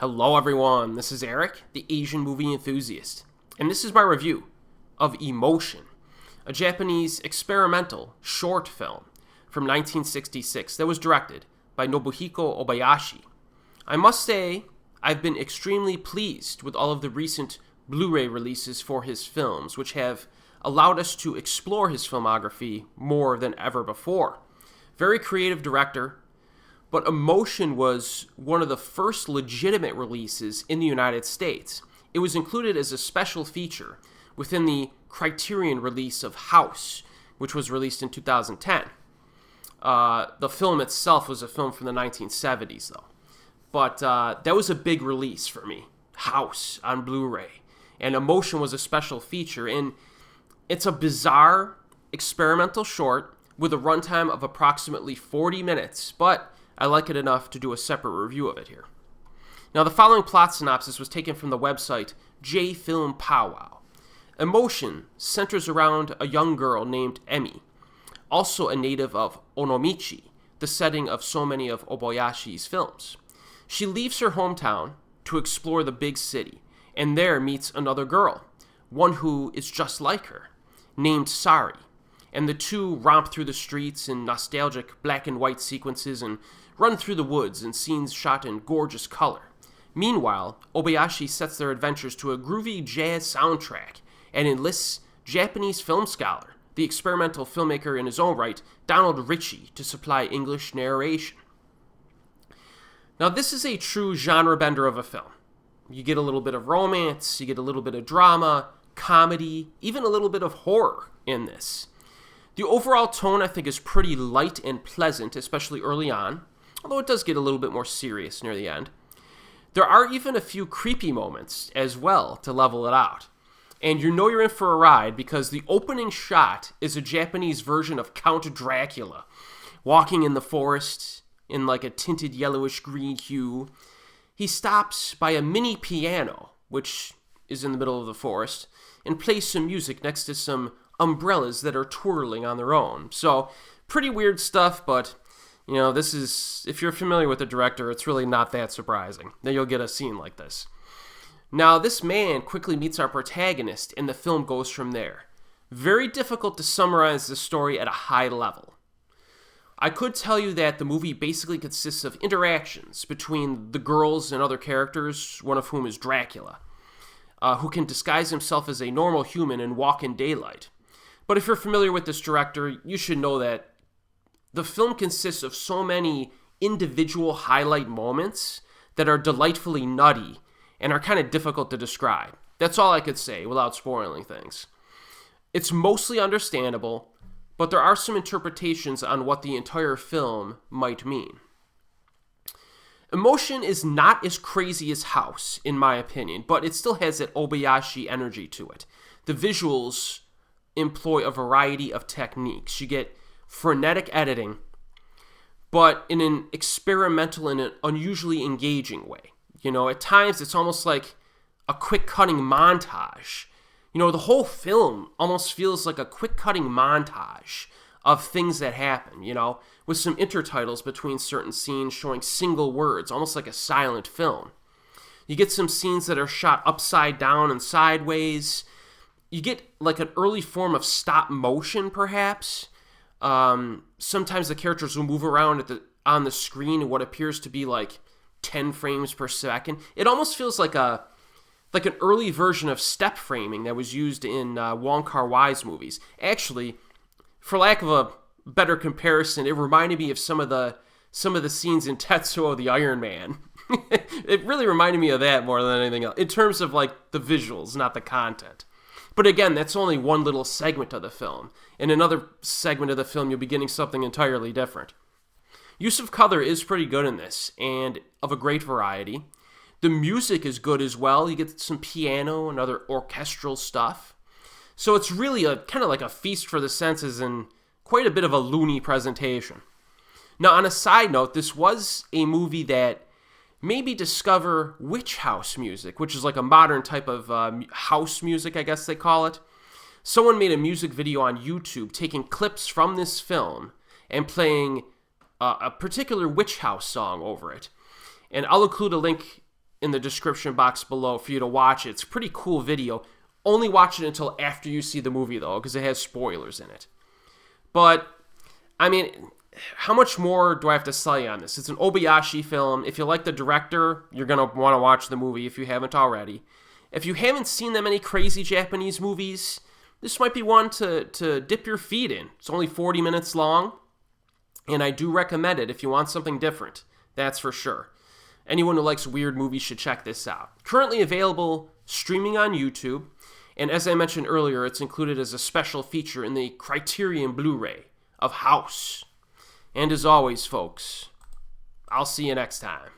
Hello everyone, this is Erik, the Asian movie enthusiast, and this is my review of Emotion, a Japanese experimental short film from 1966 that was directed by Nobuhiko Obayashi. I must say, I've been extremely pleased with all of the recent Blu-ray releases for his films, which have allowed us to explore his filmography more than ever before. Very creative director, but Emotion was one of the first legitimate releases in the United States. It was included as a special feature within the Criterion release of House, which was released in 2010. The film itself was a film from the 1970s, though. But that was a big release for me, House on Blu-ray. And Emotion was a special feature, and it's a bizarre experimental short with a runtime of approximately 40 minutes, but I like it enough to do a separate review of it here. Now, the following plot synopsis was taken from the website J-Film Powwow. Emotion centers around a young girl named Emi, also a native of Onomichi, the setting of so many of Obayashi's films. She leaves her hometown to explore the big city, and there meets another girl, one who is just like her, named Sari, and the two romp through the streets in nostalgic black and white sequences and run through the woods in scenes shot in gorgeous color. Meanwhile, Obayashi sets their adventures to a groovy jazz soundtrack and enlists Japanese film scholar, the experimental filmmaker in his own right, Donald Ritchie, to supply English narration. Now, this is a true genre bender of a film. You get a little bit of romance, you get a little bit of drama, comedy, even a little bit of horror in this. The overall tone, I think, is pretty light and pleasant, especially early on, although it does get a little bit more serious near the end. There are even a few creepy moments as well to level it out. And you know you're in for a ride because the opening shot is a Japanese version of Count Dracula, walking in the forest in like a tinted yellowish green hue. He stops by a mini piano, which is in the middle of the forest, and plays some music next to some umbrellas that are twirling on their own. So, pretty weird stuff, but, you know, this is, if you're familiar with the director, it's really not that surprising that you'll get a scene like this. Now, this man quickly meets our protagonist, and the film goes from there. Very difficult to summarize the story at a high level. I could tell you that the movie basically consists of interactions between the girls and other characters, one of whom is Dracula, who can disguise himself as a normal human and walk in daylight. But if you're familiar with this director, you should know that the film consists of so many individual highlight moments that are delightfully nutty and are kind of difficult to describe. That's all I could say without spoiling things. It's mostly understandable, but there are some interpretations on what the entire film might mean. Emotion is not as crazy as House, in my opinion, but it still has that Obayashi energy to it. The visuals employ a variety of techniques. You get frenetic editing, but in an experimental and an unusually engaging way. You know, at times it's almost like a quick cutting montage. You know, the whole film almost feels like a quick cutting montage of things that happen, you know, with some intertitles between certain scenes showing single words, almost like a silent film. You get some scenes that are shot upside down and sideways. You get like an early form of stop motion, perhaps. Sometimes the characters will move around on the screen in what appears to be like 10 frames per second. It almost feels like an early version of step framing that was used in Wong Kar-wai's movies. Actually, for lack of a better comparison, it reminded me of some of the scenes in Tetsuo the Iron Man. It really reminded me of that more than anything else, in terms of like the visuals, not the content. But again, that's only one little segment of the film. In another segment of the film, you'll be getting something entirely different. Use of color is pretty good in this, and of a great variety. The music is good as well. You get some piano and other orchestral stuff. So it's really a kind of like a feast for the senses and quite a bit of a loony presentation. Now, on a side note, this was a movie that made me discover witch house music, which is like a modern type of house music, I guess they call it. Someone made a music video on YouTube taking clips from this film and playing a particular witch house song over it. And I'll include a link in the description box below for you to watch it. It's a pretty cool video. Only watch it until after you see the movie, though, because it has spoilers in it. But, I mean, how much more do I have to say on this? It's an Obayashi film. If you like the director, you're going to want to watch the movie if you haven't already. If you haven't seen that many crazy Japanese movies, this might be one to dip your feet in. It's only 40 minutes long, and I do recommend it if you want something different. That's for sure. Anyone who likes weird movies should check this out. Currently available streaming on YouTube, and as I mentioned earlier, it's included as a special feature in the Criterion Blu-ray of House. And as always, folks, I'll see you next time.